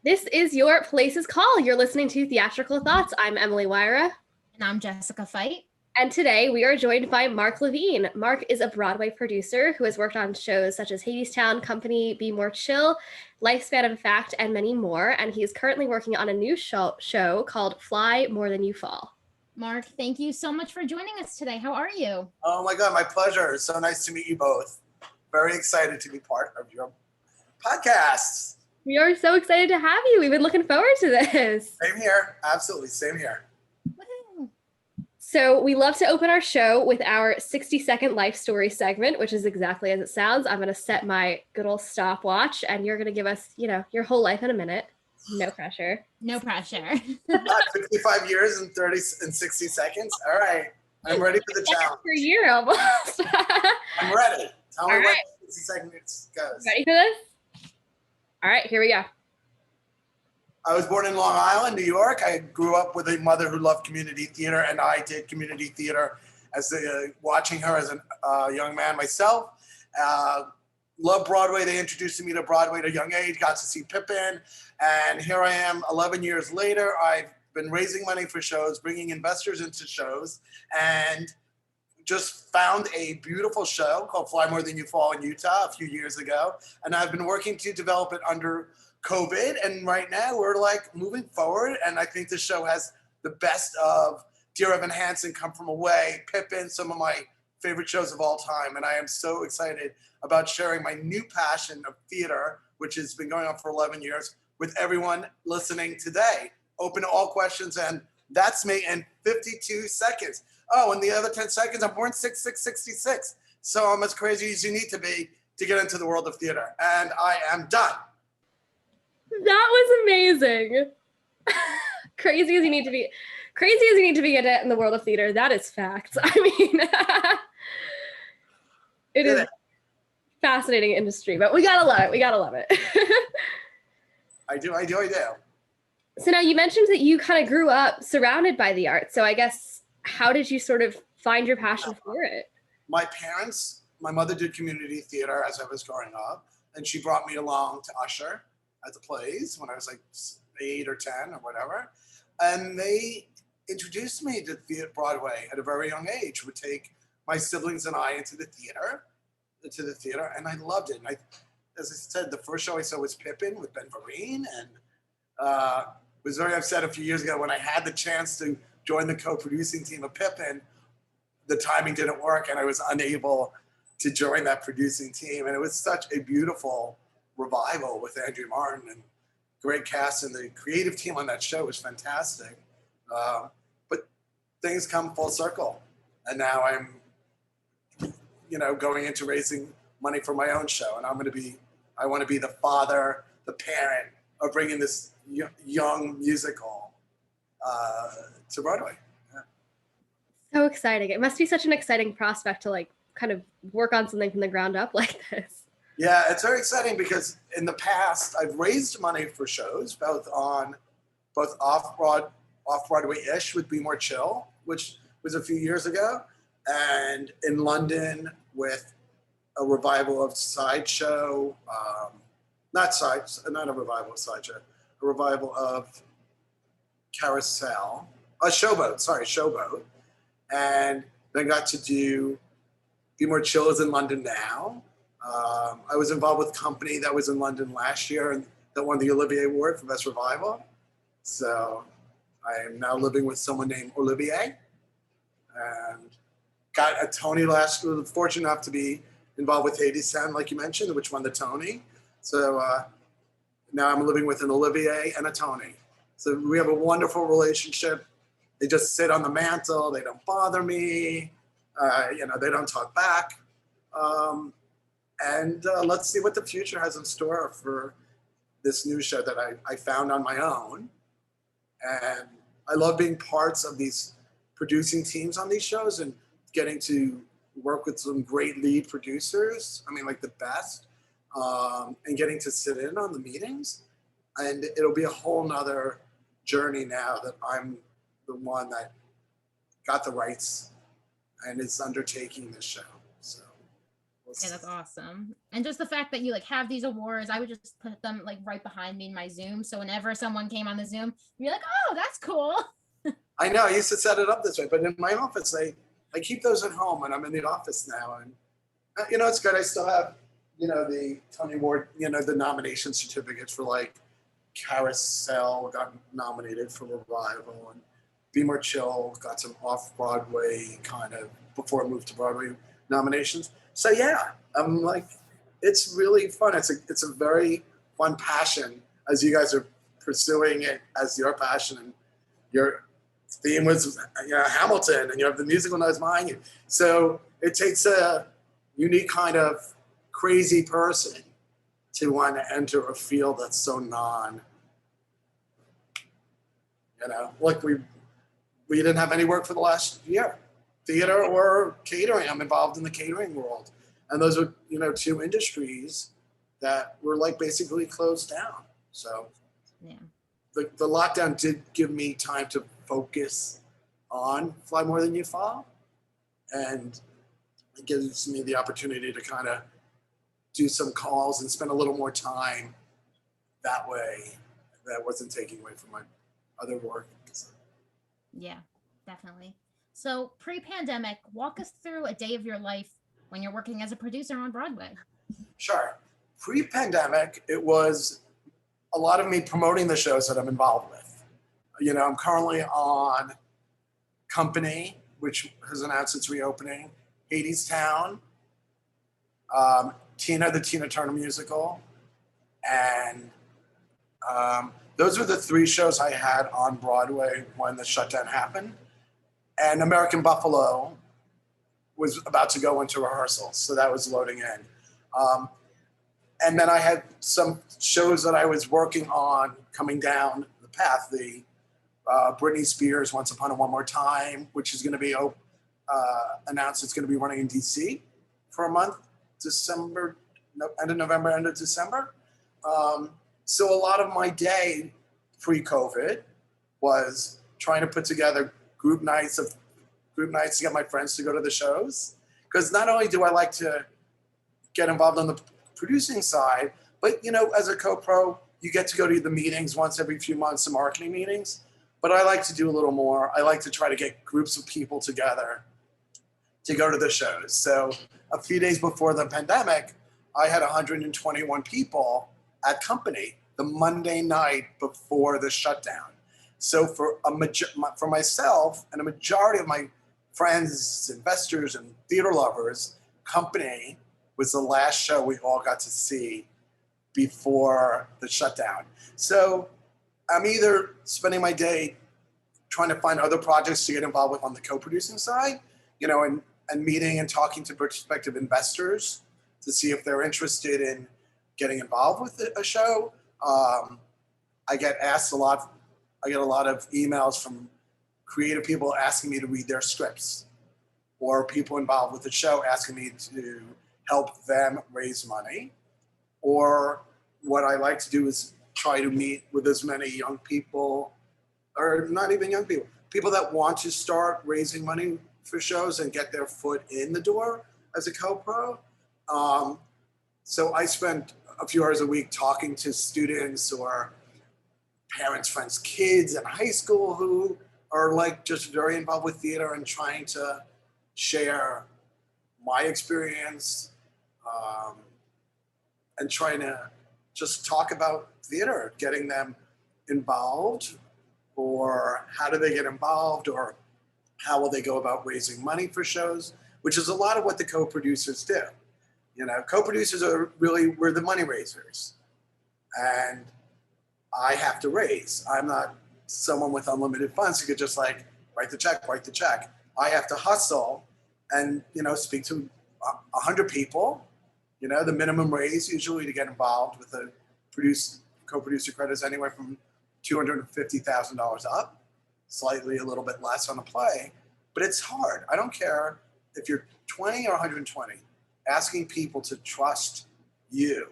This is your Places Call. You're listening to Theatrical Thoughts. I'm Emily Wyra. And I'm Jessica Fight. And today we are joined by Marc Levine. Marc is a Broadway producer who has worked on shows such as Hadestown, Company, Be More Chill, Lifespan of Fact, and many more. And he is currently working on a new show called Fly More Than You Fall. Marc, thank you so much for joining us today. How are you? Oh my God, my pleasure. It's so nice to meet you both. Very excited to be part of your podcast. We are so excited to have you. We've been looking forward to this. Same here. Absolutely. Same here. So we love to open our show with our 60-second life story segment, which is exactly as it sounds. I'm going to set my good old stopwatch and you're going to give us, your whole life in a minute. No pressure. No pressure. 55 years and 60 seconds. All right. I'm ready for the challenge. Per year almost. I'm ready. Tell me what 60 seconds goes. Ready for this? All right, here we go. I was born in Long Island, New York. I grew up with a mother who loved community theater, and I did community theater watching her as a young man myself. Loved Broadway. They introduced me to Broadway at a young age, got to see Pippin, and here I am 11 years later. I've been raising money for shows, bringing investors into shows, and just found a beautiful show called Fly More Than You Fall in Utah a few years ago, and I've been working to develop it under COVID, and right now we're like moving forward, and I think the show has the best of Dear Evan Hansen, Come From Away, Pippin, some of my favorite shows of all time, and I am so excited about sharing my new passion of theater, which has been going on for 11 years, with everyone listening today. Open to all questions, and that's me in 52 seconds. Oh, and the other 10 seconds, I'm born 6/6/66, so I'm as crazy as you need to be to get into the world of theater, and I am done. That was amazing. Crazy as you need to be. Crazy as you need to be in the world of theater. That is facts. I mean, it is fascinating industry, but we gotta love it. We gotta love it. I do. So now you mentioned that you kind of grew up surrounded by the arts. So I guess, how did you sort of find your passion for it? My mother did community theater as I was growing up, and she brought me along to usher at the plays when I was like 8 or 10 or whatever. And they introduced me to Broadway at a very young age, would take my siblings and I into the theater, and I loved it. And as I said, the first show I saw was Pippin with Ben Vereen, and was very upset a few years ago when I had the chance to join the co-producing team of Pippin. The timing didn't work, and I was unable to join that producing team. And it was such a beautiful revival with Andrew Martin and great cast, and the creative team on that show was fantastic. But things come full circle, and now I'm, going into raising money for my own show, and I want to be the father, the parent of bringing this young musical to Broadway. Yeah. So exciting. It must be such an exciting prospect to kind of work on something from the ground up like this. Yeah, it's very exciting because in the past I've raised money for shows, both off-Broadway-ish with Be More Chill, which was a few years ago, and in London with a revival of Sideshow, not a revival of Sideshow, a revival of Carousel, Showboat, and then got to do Be More Chill is in London now. I was involved with Company that was in London last year and that won the Olivier Award for Best Revival. So I am now living with someone named Olivier, and got a Tony last year. Fortunate enough to be involved with Hadestown, like you mentioned, which won the Tony. So now I'm living with an Olivier and a Tony. So we have a wonderful relationship. They just sit on the mantle. They don't bother me. They don't talk back. And let's see what the future has in store for this new show that I found on my own. And I love being parts of these producing teams on these shows and getting to work with some great lead producers. I mean, like the best, and getting to sit in on the meetings. And it'll be a whole nother journey now that I'm the one that got the rights and is undertaking this show. So Yeah, that's awesome. And just the fact that you like have these awards, I would just put them like right behind me in my Zoom. So whenever someone came on the Zoom, you'd be like, oh, that's cool. I know, I used to set it up this way, but in my office, I keep those at home, and I'm in the office now. And, it's good. I still have, the Tony Award, the nomination certificates for like Carousel got nominated for Revival, and Be More Chill got some off-Broadway kind of, before it moved to Broadway, nominations. So yeah, I'm like, it's really fun. It's a very fun passion, as you guys are pursuing it as your passion, and your theme was Hamilton, and you have the musical notes behind you. So it takes a unique kind of crazy person to want to enter a field that's so like we didn't have any work for the last year, theater or catering. I'm involved in the catering world, and those are two industries that were like basically closed down. So Yeah. the lockdown did give me time to focus on Fly More Than You Fall, and it gives me the opportunity to kind of do some calls and spend a little more time that way. That wasn't taking away from my other work. Yeah, definitely. So pre-pandemic, walk us through a day of your life when you're working as a producer on Broadway. Sure. Pre-pandemic, it was a lot of me promoting the shows that I'm involved with. I'm currently on Company, which has announced its reopening, Hadestown, Tina, the Tina Turner musical, and those were the three shows I had on Broadway when the shutdown happened. And American Buffalo was about to go into rehearsals, so that was loading in. And then I had some shows that I was working on coming down the path. The Britney Spears Once Upon a One More Time, which is going to be announced. It's going to be running in DC for a month, end of November, end of December. So a lot of my day pre-COVID was trying to put together group nights to get my friends to go to the shows. Because not only do I like to get involved on the producing side, but as a co-pro, you get to go to the meetings once every few months, the marketing meetings. But I like to do a little more. I like to try to get groups of people together to go to the shows. So a few days before the pandemic, I had 121 people at Company the Monday night before the shutdown. So for myself and a majority of my friends, investors, and theater lovers, Company was the last show we all got to see before the shutdown. So I'm either spending my day trying to find other projects to get involved with on the co-producing side, and meeting and talking to prospective investors to see if they're interested in getting involved with a show. I get asked a lot. I get a lot of emails from creative people asking me to read their scripts, or people involved with the show asking me to help them raise money. Or what I like to do is try to meet with as many young people, or not even young people, people that want to start raising money for shows and get their foot in the door as a co-pro. So I spend a few hours a week talking to students or parents, friends, kids in high school who are like just very involved with theater and trying to share my experience, and trying to just talk about theater, getting them involved, or how do they get involved, or how will they go about raising money for shows, which is a lot of what the co-producers do. Co-producers we're the money raisers, and I have to raise. I'm not someone with unlimited funds who could just like write the check. I have to hustle and, speak to 100 people. The minimum raise usually to get involved with a co-producer credit is anywhere from $250,000 up, slightly a little bit less on a play, but it's hard. I don't care if you're 20 or 120, asking people to trust you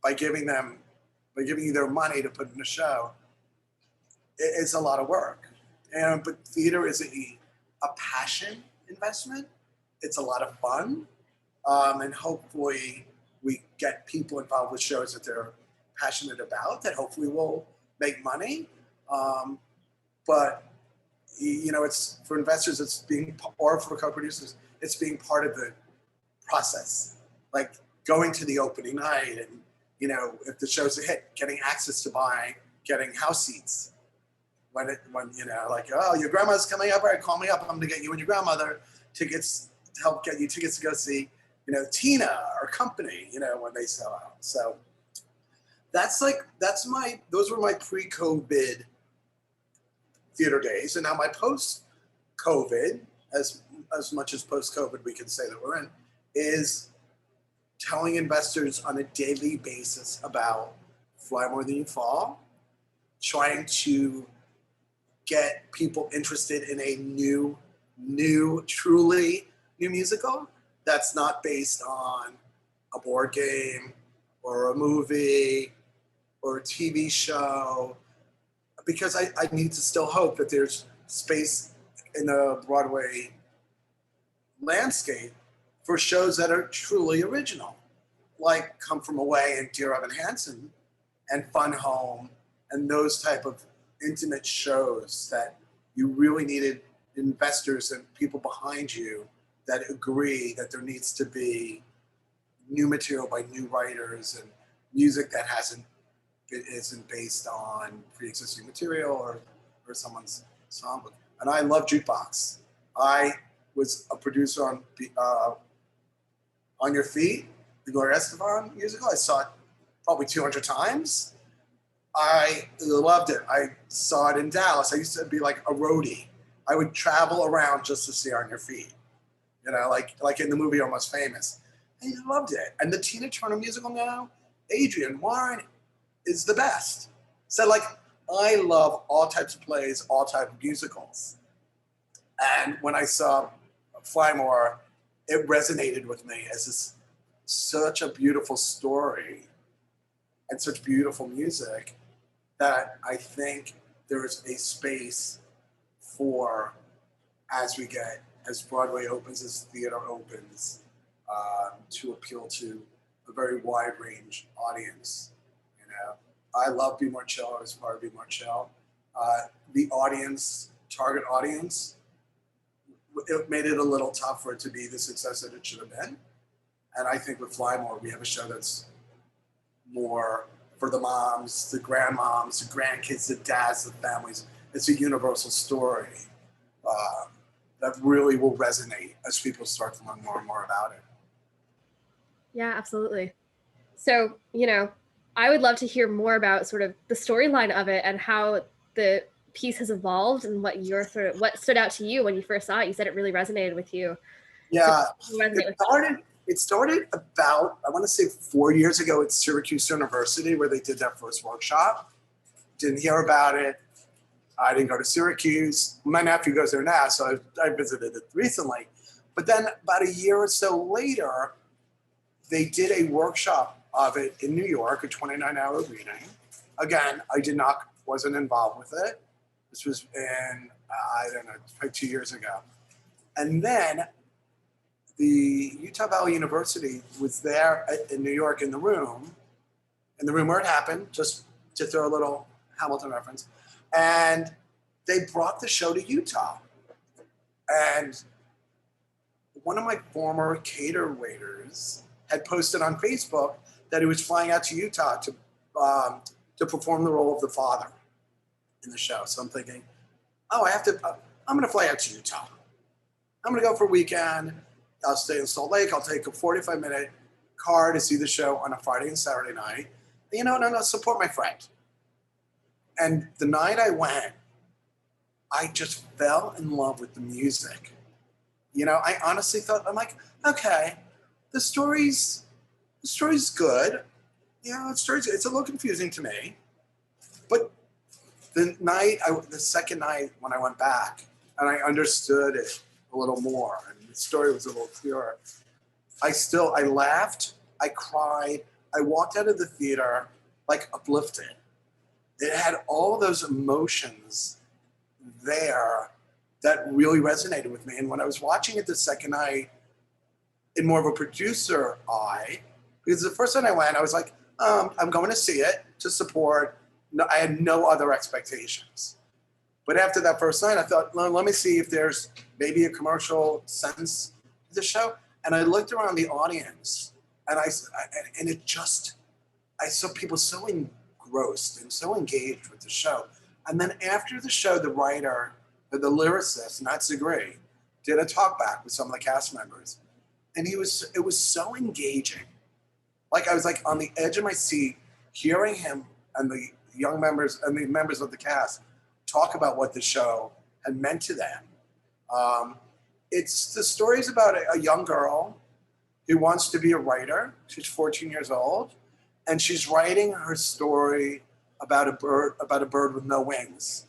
by giving you their money to put in a show, it's a lot of work. But theater is a passion investment. It's a lot of fun. And hopefully we get people involved with shows that they're passionate about, that hopefully will make money. But it's for investors, it's being, or for co-producers, it's being part of the process, like going to the opening night and, if the show's a hit, getting access to getting house seats. When like, oh, your grandma's coming up, all right, call me up. I'm gonna get you and your grandmother tickets to help get you tickets to go see, Tina or Company, when they sell out. So those were my pre-COVID theater days. And now my post-COVID, as much as post-COVID we can say that we're in, is telling investors on a daily basis about Fly More Than You Fall, trying to get people interested in a truly new musical that's not based on a board game or a movie or a TV show, because I need to still hope that there's space in the Broadway landscape for shows that are truly original, like Come From Away and Dear Evan Hansen and Fun Home and those type of intimate shows that you really needed investors and people behind you that agree that there needs to be new material by new writers and music that isn't based on pre-existing material or someone's songbook. And I love jukebox. I was a producer on Your Feet, the Gloria Estefan musical. I saw it probably 200 times. I loved it. I saw it in Dallas. I used to be like a roadie. I would travel around just to see On Your Feet, like in the movie Almost Famous. I loved it. And the Tina Turner musical now, Adrian Warren is the best. So I love all types of plays, all types of musicals. And when I saw Fly More, it resonated with me as such a beautiful story and such beautiful music that I think there's a space for, as Broadway opens, as theater opens, to appeal to a very wide range audience. I love Be More Chill. I was part of Be More Chill. The target audience, it made it a little tough for it to be the success that it should have been. And I think with Fly More, we have a show that's more for the moms, the grandmoms, the grandkids, the dads, the families. It's a universal story that really will resonate as people start to learn more and more about it. Yeah, absolutely. So, I would love to hear more about sort of the storyline of it and how the piece has evolved and what stood out to you when you first saw it. You said it really resonated with you. Yeah, it started about, I want to say 4 years ago at Syracuse University, where they did their first workshop. Didn't hear about it. I didn't go to Syracuse. My nephew goes there now, so I visited it recently. But then about a year or so later, they did a workshop of it in New York, a 29-hour reading. Again, wasn't involved with it. This was in, like 2 years ago. And then the Utah Valley University was there in New York in the room where it happened, just to throw a little Hamilton reference. And they brought the show to Utah. And one of my former cater waiters had posted on Facebook that he was flying out to Utah to perform the role of the father in the show. So I'm thinking, I'm going to fly out to Utah. I'm going to go for a weekend. I'll stay in Salt Lake. I'll take a 45-minute car to see the show on a Friday and Saturday night. And no, support my friend. And the night I went, I just fell in love with the music. I honestly thought, I'm like, okay, the story's good. It's a little confusing to me. But the second night when I went back and I understood it a little more and the story was a little clearer, I laughed, I cried, I walked out of the theater like uplifted. It had all those emotions there that really resonated with me. And when I was watching it the second night, in more of a producer eye, because the first time I went, I was like, I'm going to see it to support. No, I had no other expectations. But after that first night, I thought, let me see if there's maybe a commercial sense to the show. And I looked around the audience, and I saw people so engrossed and so engaged with the show. And then after the show, the writer, the lyricist, Matt Segre, did a talk back with some of the cast members. And it was so engaging. Like I was like on the edge of my seat, hearing him and the young members and the members of the cast talk about what the show had meant to them. The story's about a young girl who wants to be a writer. She's 14 years old, and she's writing her story about a bird with no wings.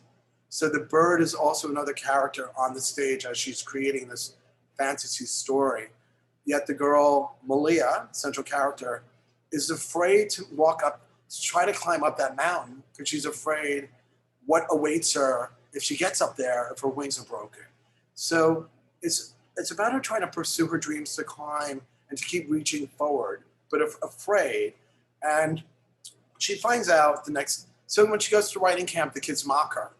So the bird is also another character on the stage as she's creating this fantasy story. Yet the girl, Malia, central character, is afraid to try to climb up that mountain because she's afraid what awaits her if she gets up there if her wings are broken. So it's about her trying to pursue her dreams to climb and to keep reaching forward, but afraid. And she finds out so when she goes to writing camp, the kids mock her.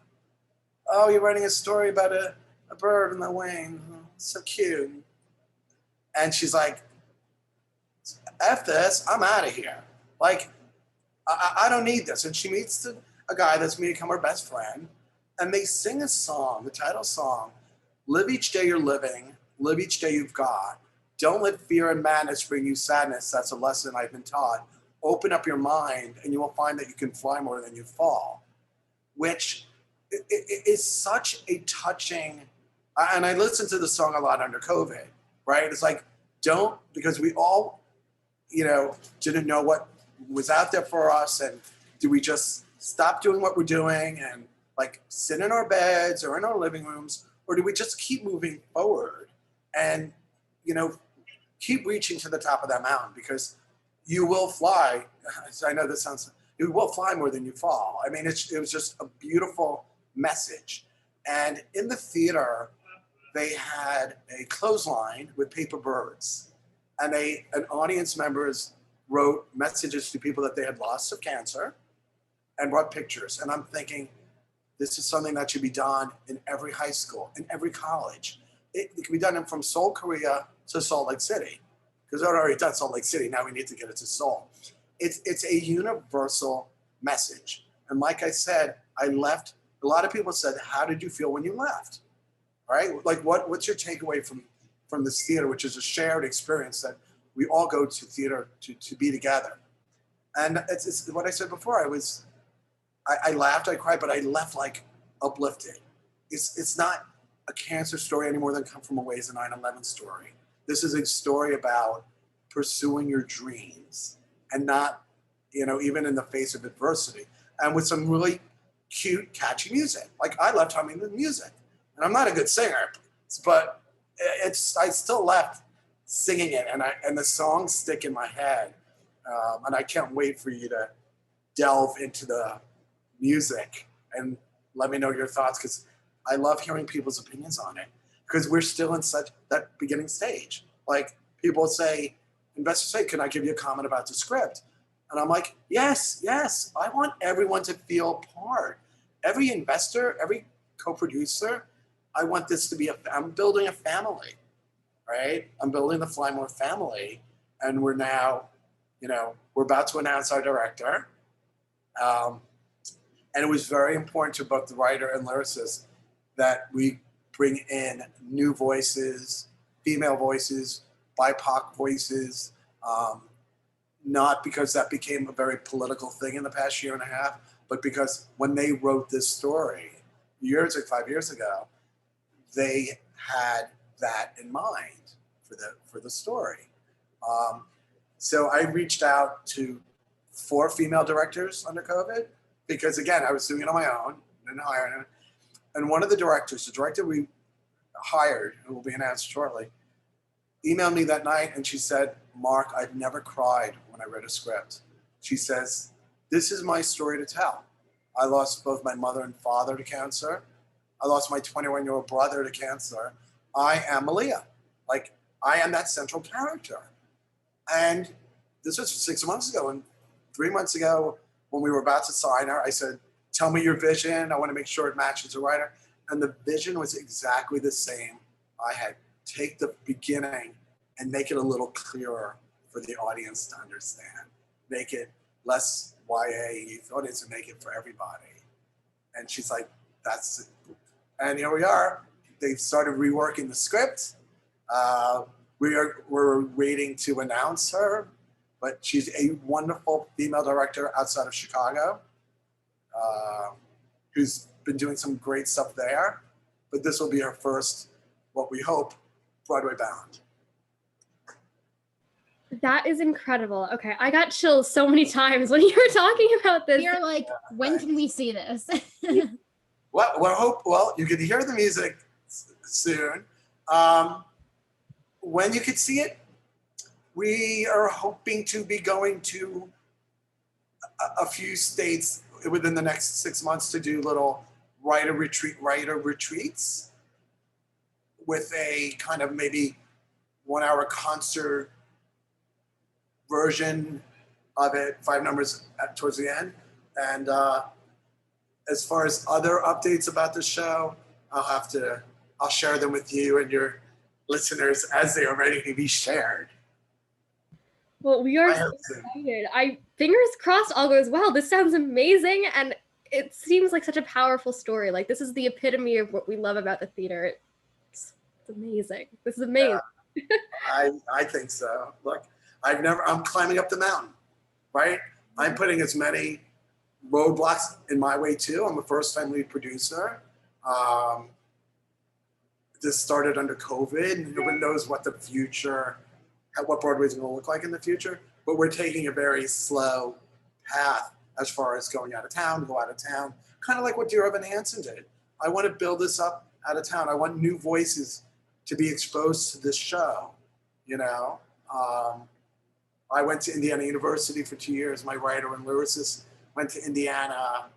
Oh, you're writing a story about a bird in the wing. So cute. And she's like, F this, I'm out of here. Like, I don't need this. And she meets a guy that's going to become her best friend. And they sing a song, the title song, live each day you're living, live each day you've got. Don't let fear and madness bring you sadness. That's a lesson I've been taught. Open up your mind and you will find that you can fly more than you fall, which is such a touching, and I listened to the song a lot under COVID, right? It's like, because we all, didn't know what was out there for us. And do we just stop doing what we're doing and like sit in our beds or in our living rooms? Or do we just keep moving forward and, keep reaching to the top of that mountain, because you will fly. I know this sounds, you will fly more than you fall. I mean, it was just a beautiful message. And in the theater, they had a clothesline with paper birds, and audience members wrote messages to people that they had lost of cancer and brought pictures. And I'm thinking, this is something that should be done in every high school, in every college. It can be done from Seoul, Korea to Salt Lake City, because they've already done Salt Lake City. Now we need to get it to Seoul. It's a universal message. And like I said, I left. A lot of people said, how did you feel when you left? Right? Like, what's your takeaway from this theater, which is a shared experience that we all go to theater to be together. And it's what I said before. I laughed, I cried, but I left like uplifted. It's not a cancer story anymore than Come From Away's a 9/11 story. This is a story about pursuing your dreams and not, even in the face of adversity, and with some really cute, catchy music. Like, I left humming the music, and I'm not a good singer, but I still left singing it, and the songs stick in my head, and I can't wait for you to delve into the music and let me know your thoughts, because I love hearing people's opinions on it, because we're still in such that beginning stage. Like, people say, investors say, can I give you a comment about the script? And I'm like, yes, I want everyone to feel part. Every investor, every co-producer, I want this to be I'm building a family, right? I'm building the Flymore family, and we're now, we're about to announce our director. And it was very important to both the writer and lyricist that we bring in new voices, female voices, BIPOC voices, not because that became a very political thing in the past year and a half, but because when they wrote this story 5 years ago, they had that in mind for the story. So I reached out to 4 female directors under COVID, because again, I was doing it on my own, didn't hire anyone. And one of the director we hired, who will be announced shortly, emailed me that night, and she said, Mark, I've never cried when I read a script. She says, this is my story to tell. I lost both my mother and father to cancer. I lost my 21-year-old brother to cancer. I am Malia. Like, I am that central character. And this was 6 months ago. And 3 months ago, when we were about to sign her, I said, tell me your vision. I want to make sure it matches the writer. And the vision was exactly the same. I had take the beginning and make it a little clearer for the audience to understand. Make it less YA youth audience and make it for everybody. And she's like, that's it. And here we are. They've started reworking the script. We're waiting to announce her, but she's a wonderful female director outside of Chicago, who's been doing some great stuff there. But this will be her first, what we hope, Broadway bound. That is incredible. Okay, I got chills so many times when you were talking about this. You're like, when can we see this? Well, you can hear the music soon. When you could see it, we are hoping to be going to a few states within the next 6 months to do little writer retreats with a kind of maybe 1 hour concert version of it, 5 numbers towards the end. And as far as other updates about the show, I'll share them with you and your listeners as they are ready to be shared. Well, we are so excited. Fingers crossed all goes well. This sounds amazing, and it seems like such a powerful story. Like, this is the epitome of what we love about the theater. It's amazing. This is amazing. Yeah, I think so. Look, I'm climbing up the mountain, right? I'm putting as many roadblocks in my way too. I'm a first-time lead producer. This started under COVID. No one knows what the future, what Broadway is going to look like in the future. But we're taking a very slow path as far as going out of town, kind of like what Dear Evan Hansen did. I want to build this up out of town. I want new voices to be exposed to this show, you know? I went to Indiana University for 2 years. My writer and lyricist went to Indiana.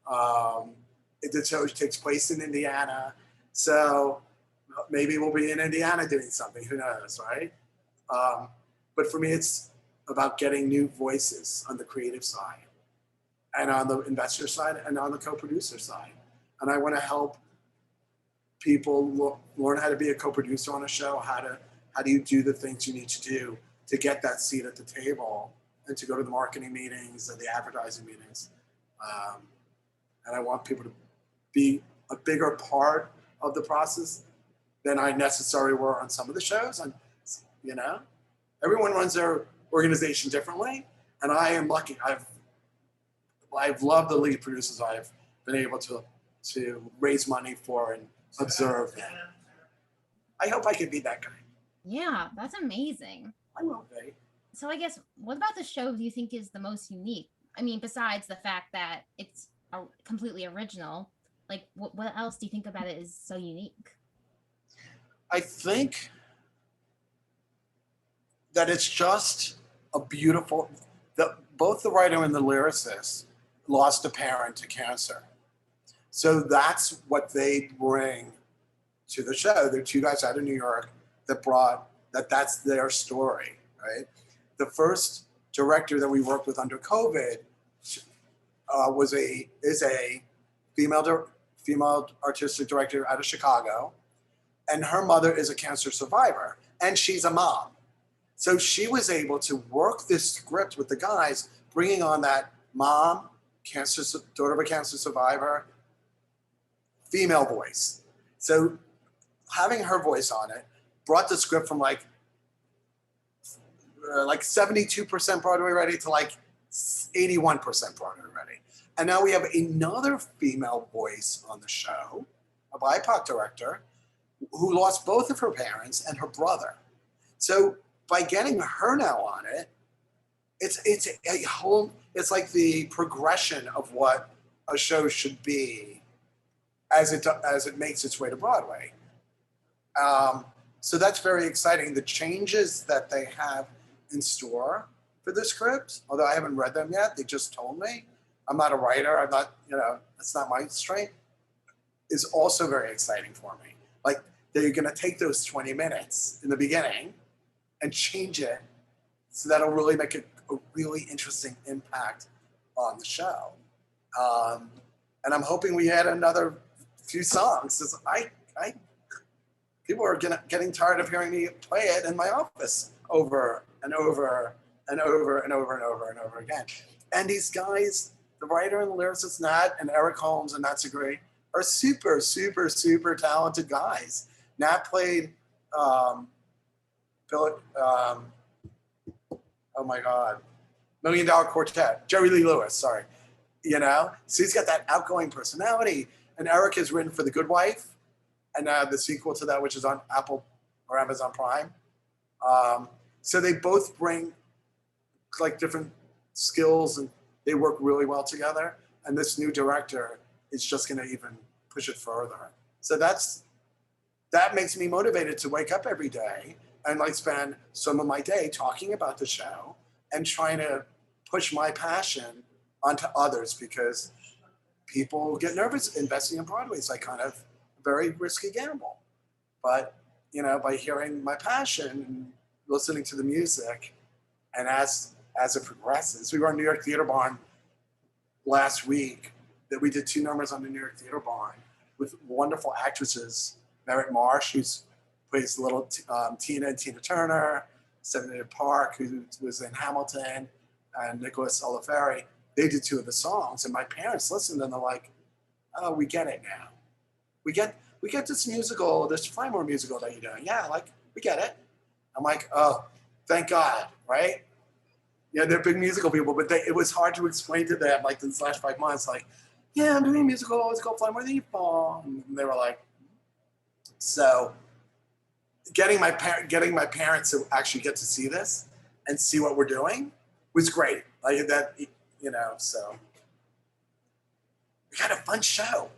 The show takes place in Indiana. So maybe we'll be in Indiana doing something, who knows, right? But for me, it's about getting new voices on the creative side and on the investor side and on the co-producer side. And I want to help people learn how to be a co-producer on a show, how do you do the things you need to do to get that seat at the table and to go to the marketing meetings and the advertising meetings. And I want people to be a bigger part of the process than I necessarily were on some of the shows. And, you know, everyone runs their organization differently. And I am lucky. I've loved the lead producers I've been able to raise money for and observe them. I hope I can be that guy. Yeah, that's amazing. I will be. So I guess, what about the show do you think is the most unique? I mean, besides the fact that it's completely original, like what else do you think about it is so unique? I think that it's just a beautiful, both the writer and the lyricist lost a parent to cancer. So that's what they bring to the show. They're two guys out of New York that's their story, right? The first director that we worked with under COVID is a female artistic director out of Chicago, and her mother is a cancer survivor, and she's a mom. So she was able to work this script with the guys, bringing on that mom, daughter of a cancer survivor, female voice. So having her voice on it brought the script from like 72% Broadway ready to like 81% Broadway ready. And now we have another female voice on the show, a BIPOC director, who lost both of her parents and her brother. So by getting her now on it, it's like the progression of what a show should be as it makes its way to Broadway. So that's very exciting. The changes that they have in store for the script, although I haven't read them yet, they just told me. I'm not a writer. I'm not, it's not my strength, is also very exciting for me. Like that you're going to take those 20 minutes in the beginning and change it so that'll really make a really interesting impact on the show. And I'm hoping we had another few songs, because people are getting tired of hearing me play it in my office over and over and over and over and over and over again. And these guys, the writer and the lyricist, Nat and Eric Holmes and Nat Segre, are super, super, super talented guys. Nat played oh my God, $1 Million Quartet, Jerry Lee Lewis, sorry. You know, so he's got that outgoing personality. And Eric has written for The Good Wife, and the sequel to that, which is on Apple or Amazon Prime. So they both bring like different skills, and they work really well together. And this new director is just going to even push it further. So that makes me motivated to wake up every day and like spend some of my day talking about the show and trying to push my passion onto others, because people get nervous investing in Broadway. It's like kind of a very risky gamble. But, you know, by hearing my passion and listening to the music, and as it progresses, we were in New York Theater Barn last week, that we did 2 numbers on the New York Theater Barn with wonderful actresses, Merritt Marsh, who plays little Tina and Tina Turner, Stephanie Park, who was in Hamilton, and Nicholas Olaferi. They did 2 of the songs, and my parents listened, and they're like, "Oh, we get it now. We get this musical, this Flymore musical that you're doing. Yeah, like we get it." I'm like, "Oh, thank God," right? Yeah, they're big musical people, but it was hard to explain to them like in the last 5 months, like, "Yeah, I'm doing a musical. It's called Flymore the Fall," and they were like, so getting my parents to actually get to see this and see what we're doing was great. Like that. You know, so we had a fun show.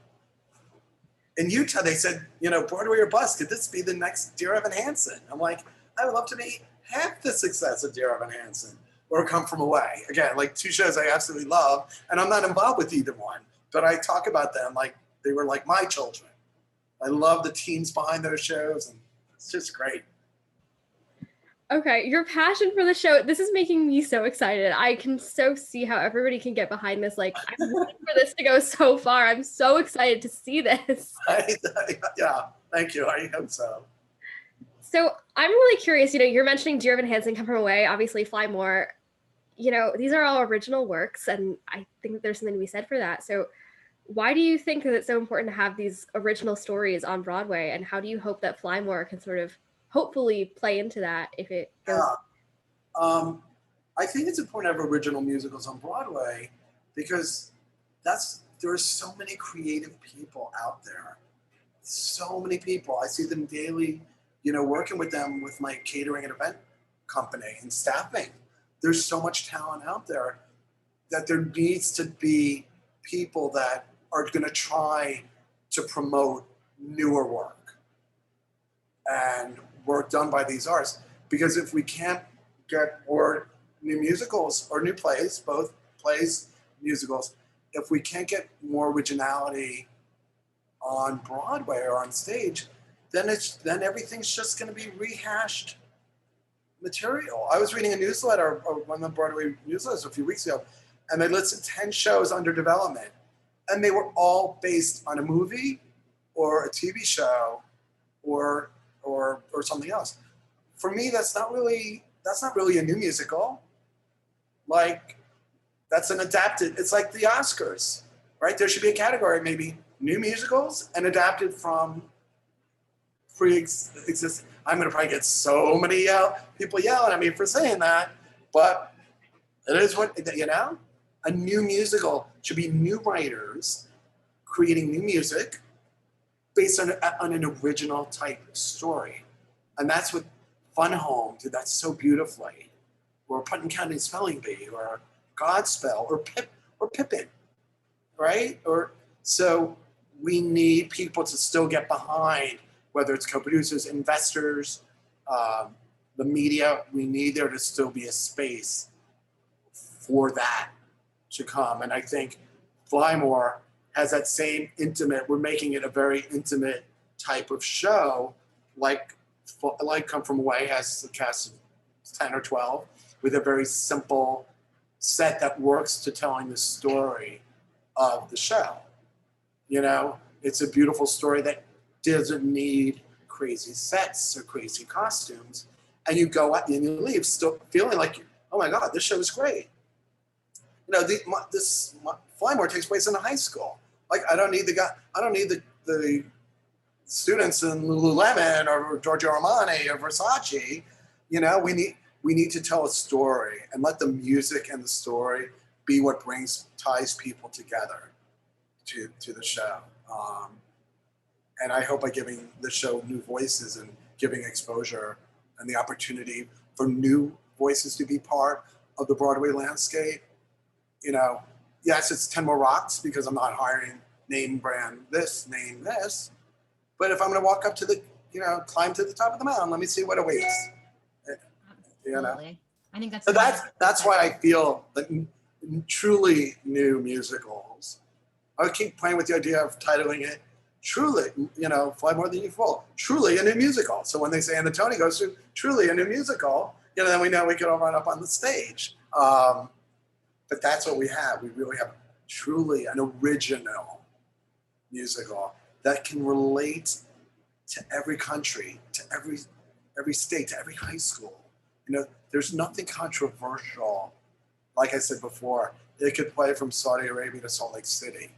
In Utah, they said, you know, Broadway or bust, could this be the next Dear Evan Hansen? I'm like, I would love to be half the success of Dear Evan Hansen or Come From Away. Again, like 2 shows I absolutely love, and I'm not involved with either one, but I talk about them like they were like my children. I love the teams behind those shows, and it's just great. Okay, your passion for the show, this is making me so excited. I can so see how everybody can get behind this. Like, I'm waiting for this to go so far. I'm so excited to see this. Yeah, thank you. I hope so. So I'm really curious, you know, you're mentioning Dear Evan Hansen, Come From Away, obviously Fly More. You know, these are all original works, and I think that there's something to be said for that. So why do you think that it's so important to have these original stories on Broadway, and how do you hope that Fly More can sort of hopefully play into that if it goes? Yeah. I think it's important to have original musicals on Broadway, because there are so many creative people out there. So many people. I see them daily, you know, working with them with my catering and event company and staffing. There's so much talent out there that there needs to be people that are going to try to promote newer work and work done by these artists. Because if we can't get more new musicals or new plays, both plays, musicals, if we can't get more originality on Broadway or on stage, then everything's just going to be rehashed material. I was reading a newsletter, one of the Broadway newsletters a few weeks ago, and they listed 10 shows under development, and they were all based on a movie or a TV show or something else. For me, that's not really a new musical. Like, that's an adapted. It's like the Oscars, right? There should be a category, maybe new musicals and adapted from pre-existing. I'm going to probably get so many people yelling at me for saying that, but it is what, you know? A new musical should be new writers creating new music based on an original type story. And that's what Fun Home did that so beautifully, or Putnam County Spelling Bee, or Godspell, or Pippin, right? So we need people to still get behind, whether it's co-producers, investors, the media. We need there to still be a space for that to come. And I think Fly More has that same intimate, we're making it a very intimate type of show like Come From Away has a cast of 10 or 12 with a very simple set that works to telling the story of the show. You know, it's a beautiful story that doesn't need crazy sets or crazy costumes. And you go out and you leave still feeling like, oh my God, this show is great. You know, this Flymore takes place in a high school. Like, I don't need the students in Lululemon or Giorgio Armani or Versace. You know, we need to tell a story and let the music and the story be what ties people together to the show. And I hope by giving the show new voices and giving exposure and the opportunity for new voices to be part of the Broadway landscape, you know, yes, it's 10 more rocks because I'm not hiring name brand this, name this. But if I'm going to walk up to climb to the top of the mountain, let me see what awaits. You know? I think that's. So that's why I feel that truly new musicals. I would keep playing with the idea of titling it truly, you know, Fly More Than You Fall, truly a new musical. So when they say, and the Tony goes through truly a new musical, you know, then we know we can all run up on the stage. But that's what we have. We really have truly an original musical that can relate to every country, to every state, to every high school. You know, there's nothing controversial. Like I said before, it could play from Saudi Arabia to Salt Lake City.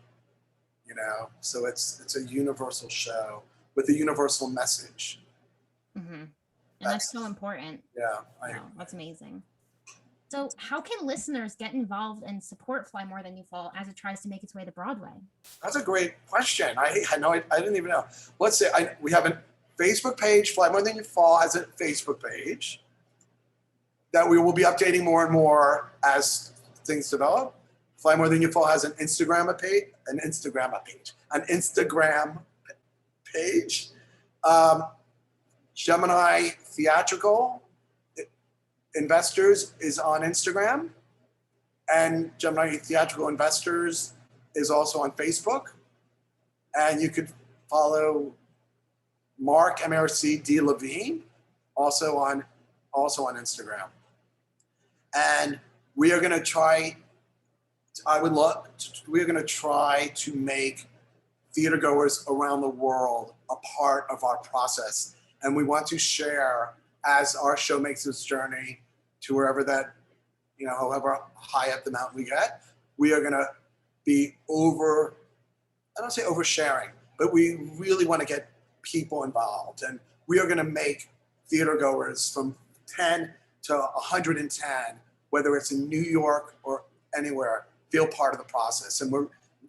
You know, so it's a universal show with a universal message. Mm-hmm. And that's so important. Yeah, that's amazing. So how can listeners get involved and support Fly More Than You Fall as it tries to make its way to Broadway? That's a great question. I didn't even know. Let's say we have a Facebook page. Fly More Than You Fall has a Facebook page that we will be updating more and more as things develop. Fly More Than You Fall has an Instagram page. Gemini Theatrical Investors is on Instagram, and Gemini Theatrical Investors is also on Facebook. And you could follow Marc MRC Levine also on Instagram. And we are going to try. We're going to try to make theater goers around the world a part of our process. And we want to share, as our show makes its journey to wherever that, you know, however high up the mountain we get, we are going to be I don't say oversharing, but we really want to get people involved. And we are going to make theater goers from 10 to 110, whether it's in New York or anywhere, feel part of the process. And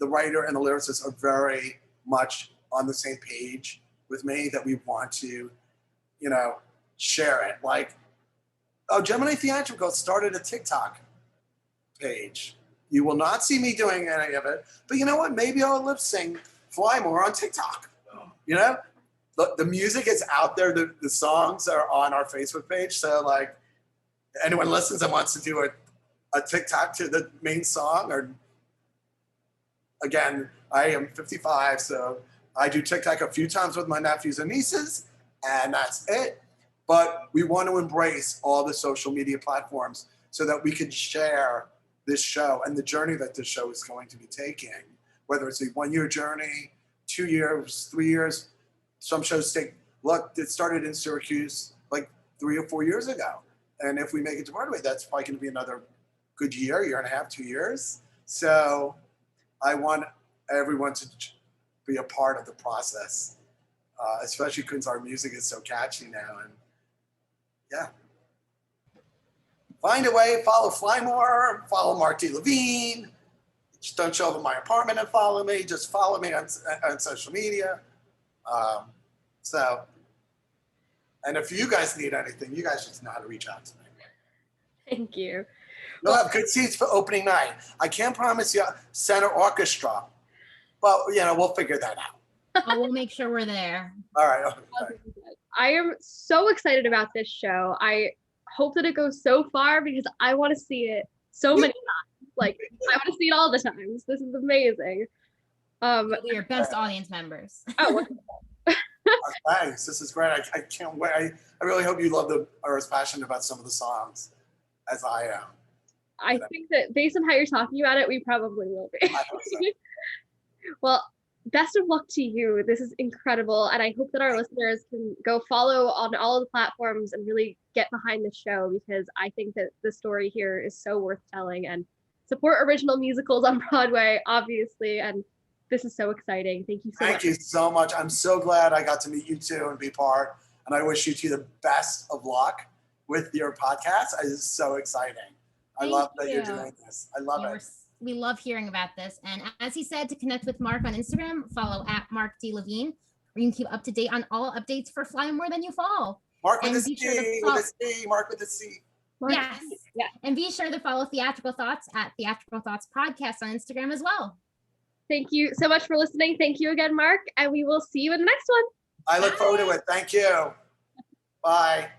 the writer and the lyricist are very much on the same page with me that we want to, you know, share it. Like, Gemini Theatrical started a TikTok page. You will not see me doing any of it, but you know what? Maybe I'll lip sync Fly More on TikTok. You know, the music is out there. The songs are on our Facebook page. So like, anyone listens and wants to do a TikTok to the main song, or again, I am 55, so I do TikTok a few times with my nephews and nieces, and that's it. But we want to embrace all the social media platforms so that we can share this show and the journey that this show is going to be taking, whether it's a 1-year journey, 2 years, 3 years. Some shows it started in Syracuse like 3 or 4 years ago. And if we make it to Broadway, that's probably going to be another good year and a half, 2 years. So I want everyone to be a part of the process, especially because our music is so catchy now. And yeah. Find a way, follow Fly More, follow Marc Levine. Just don't show up at my apartment and follow me. Just follow me on social media. And if you guys need anything, you guys just know how to reach out to me. Thank you. We'll have good seats for opening night. I can't promise you center orchestra, but you know, we'll figure that out. Oh, we'll make sure we're there. All right. I am so excited about this show. I hope that it goes so far because I want to see it so many times. Like, I want to see it all the times. This is amazing. We're your best audience members. Oh, Thanks. This is great. I can't wait. I really hope you are as passionate about some of the songs as I am. I think that based on how you're talking about it, we probably will be. I hope so. Well, best of luck to you. This is incredible. And I hope that our listeners can go follow on all of the platforms and really get behind the show, because I think that the story here is so worth telling, and support original musicals on Broadway, obviously. And this is so exciting. Thank you so much. Thank you so much. I'm so glad I got to meet you two and be part. And I wish you two the best of luck with your podcast. It is so exciting. I love that you're doing this. I love it. We love hearing about this. And as he said, to connect with Marc on Instagram, follow at Marc D. Levine, where you can keep up to date on all updates for Fly More Than You Fall. Marc with a C, Marc with a C. Yes. Yeah. And be sure to follow Theatrical Thoughts at Theatrical Thoughts Podcast on Instagram as well. Thank you so much for listening. Thank you again, Marc. And we will see you in the next one. I look forward to it. Thank you. Bye.